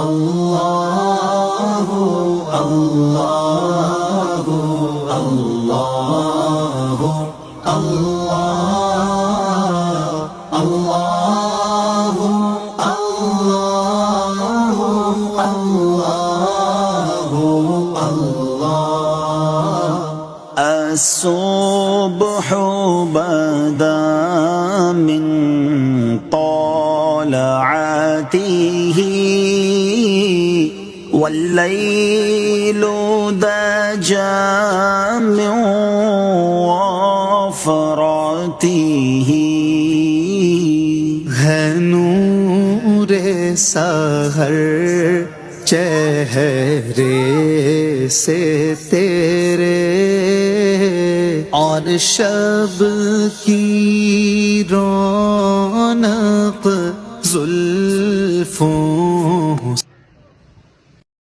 अल्लाहु अल्लाहु अल्लाहु अल्लाह अल्लाहु अल्लाहु अल्लाहु अल्लाह अस्सुब्हु बदा मिन طلعته والليل دجى من وفرته है नूर सहर चेहरे से तेरे और शब की रौनक जुल्फों